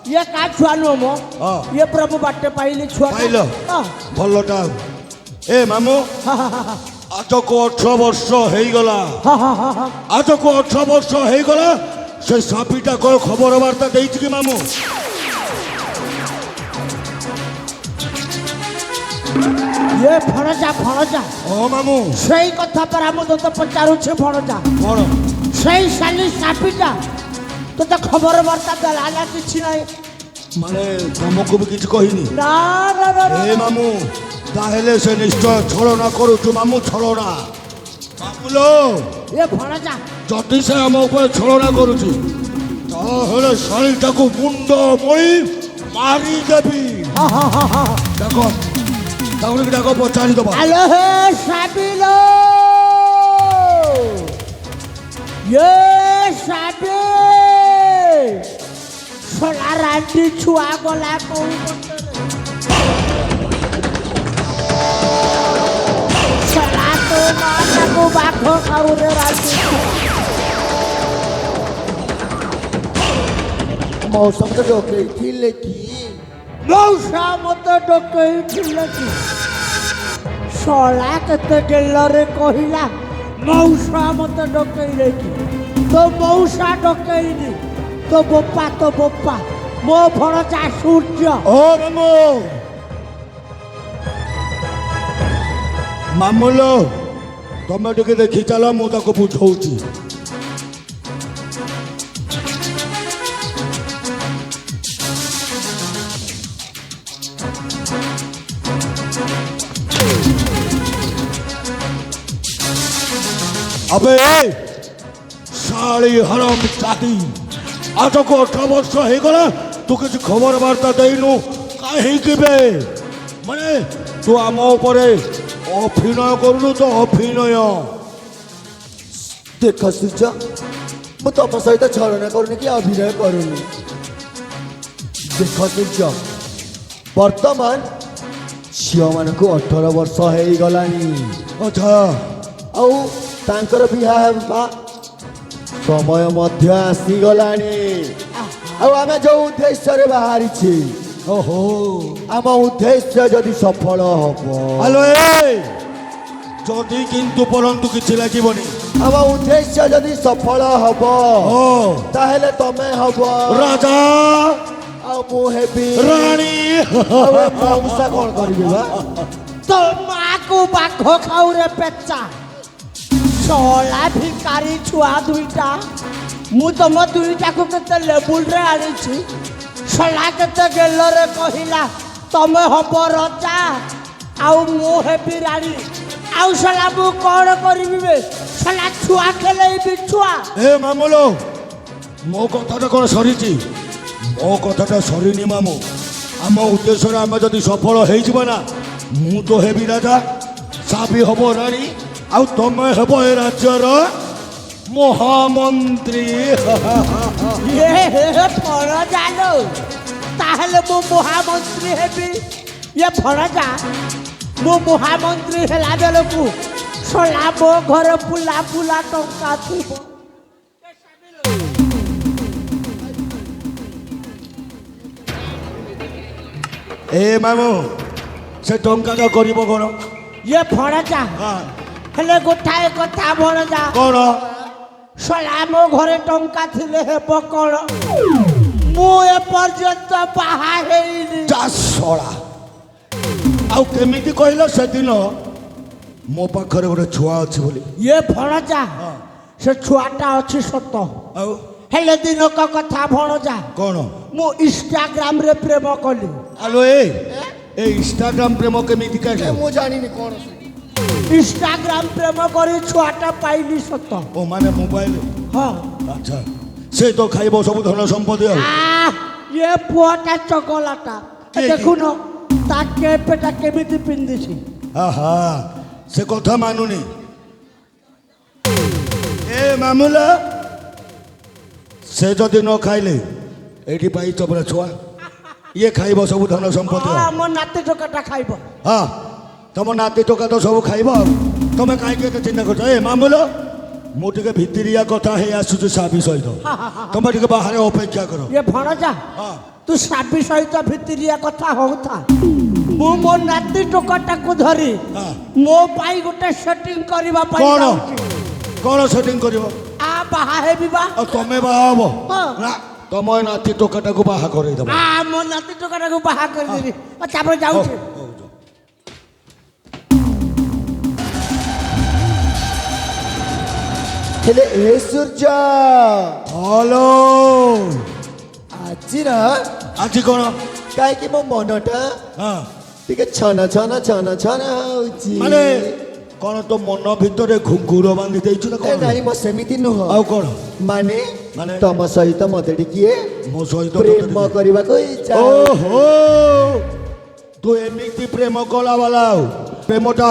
ये का छुआ नो मो ये प्रभु बाटे पाइले छुआ पाइलो भलटा ए मामू आज को 18 वर्ष हो गला आज को 18 वर्ष हो गला से सापीटा को खबर वार्ता देइछ कि मामू ये फणजा ओ मामू सही कथा पर हम तो पचारू छे फणजा कोन सही साली सापीटा तो खबर वार्ता दलाला किछि नाही माने तुमको भी किछ कहिनी ना ना ना ए मामू ताहेले से निश्चय छलना करू मामू छलना मामूलो ये फणजा जति से हम ऊपर छलना करूची ताहेले शरीरटा को मुंड मई मारी देबी देखो ताउरी के डाको पचानी दबा हेलो हे साबिलो ये साबे सोला रांडी छुआ गला कोई सोला तो माता को बाखो खाऊ रे रांडी मौसम तो डोके थिले की मौसम तो डोके थिले की सोला कते गेलो रे कहिला मौसम तो डोके रे की तो मौसा डोके नी तो बोपा मो भणजा सूर्य ओ मामू मामूलो तमे टिके देखि चला मु ताको बुझौची अबे साली हराम जाती आज को 18 वर्ष हो गला तू किसी खबर वार्ता देनु कहीं के माने तू आम ऊपर अभिनय करू तो अभिनय देख सूर्य मु तुम सहित छलना करूनी कि अभिनय करूनी देख सूर्य वर्तमान झील मान को 18 वर्ष हो गलानी अच्छा आउ तांकर बिहा हेबा समय मध्य आसीगलानी आम जो उद्देश्य रे बाहरी छी ओहो आम उद्देश्य जदि सफल हब हेलो जदि किंतु परंतु किछि लागिबनी आम उद्देश्य जदि सफल हब ताहेले तमे हब राजा आ मु हेबी रानी मौसा कोन करिबे बा तो माँ को बाखो खाऊ रे पेचा सोला भिकारी छुआ दुईटा मु तुम दुईटा को केते लेबुल रे आनी छी सोला केते गेलो रे कहिला तमे हबो रजा आउ मु हेबी रानी आउ सोला मु कोन करबी बे सोला छुआ खेले बिछुआ ए मामूलो मो कथाटा कोन सरीची मो कथाटा सरीनी मामू आम उद्देश्य आम जदि सफल हो ना मु तो हेबी राजा साबी हबो रानी आउ तमे हेबो ए राज्यर महामंत्री ये फण जानो ताहले मु महामंत्री हेबी ये फण जा मु महामंत्री हेला बेलकू सोला मो घर पुला पुला टंका थिबो ए मामू से टंका करिबो कोन ये फण जा हेले गोटाए कथा भण जा कोन सोला मो घरे टंका थिले हेबो कोन मु ए पर्यंत बाहा हेइनी जा सोला आउ केमिति कहलो से दिन मो पाखरे गोटे छुआ अछि बोली ये फण जा से छुआटा अछि सत आउ हेले दिन का कथा भण जा कोन मु इंस्टाग्राम रे प्रेम कली हेलो ए इंस्टाग्राम प्रेम केमिति कहले मु जानिनी कोन इंस्टाग्राम प्रेम करी छुआटा पाइली सत ओ माने मोबाइल हाँ अच्छा से तो खाइबो सब धन संपत्ति ये पुआटा चकलाटा देखु न ता केपेटा केमिति पिंदी छी आहा से कथा मानुनी ए मामूला से जदि न खाइले एठी पाई चबरा छुआ ये खाइबो सब धन संपत्ति हां मो नाते टोकाटा खाइबो हाँ तुम नाती टोका तो सब खाइब तुम कहीं चिंता कर मामूलो ମୁଁ ଟିକେ ଭିତରିଆ କଥା ହେଇ ଆସୁଛି ସାବି ସହିତ ତମେ ଟିକେ ବାହାରେ ଅପେକ୍ଷା କର ଇଏ ଭଣଜା ହଁ ତୁ ସାବି ସହିତ ଭିତରିଆ କଥା ହଉଥା ମୁଁ ମୋ ନାତି ଟୋକାଟାକୁ ଧରି ହଁ। ମୋ ପାଇଁ ଗୋଟେ ସେଟିଂ କରିବା ପାଇଁ କଣ ଯାଉଛି। କଣ ସେଟିଂ କରିବ ଆ ବାହା ହେବି ବା ଆଉ ତମେ ବାହା ହବ ହଁ। ନା ତମ ଏ ନାତି ଟୋକାଟାକୁ ବାହା କରେଇଦବ ଆ ମୋ ନାତି ଟୋକାଟାକୁ ବାହା କରିଦେବି ତାପରେ ଯାଉଛି ହେଲେ ଏ ସୂର୍ଯ୍ୟ ହ୍ୟାଲୋ ଆଜି ନା ଆଜି କଣ କାହିଁକି ମୋ ମନଟା ହଁ ଟିକେ ଛନ ଛନ ଛନ ଛନ ହଉଛି ମାନେ କଣ ତୋ ମନ ଭିତରେ ଘୁଙ୍ଗୁର ବାନ୍ଧି ଦେଇଛୁ ନା ଏ କଣ ନାଇଁ ମୋ ସେମିତି ନୁହଁ ଆଉ କଣ ମାନେ ମାନେ? ତମ ସହିତ ମତେ ଟିକିଏ ମୋ ସହିତ ପ୍ରେମ କରିବାକୁ ଇଚ୍ଛା ଓହୋ ତୁ ଏମିତି ପ୍ରେମ କଲା ବାଲା ଆଉ ପ୍ରେମଟା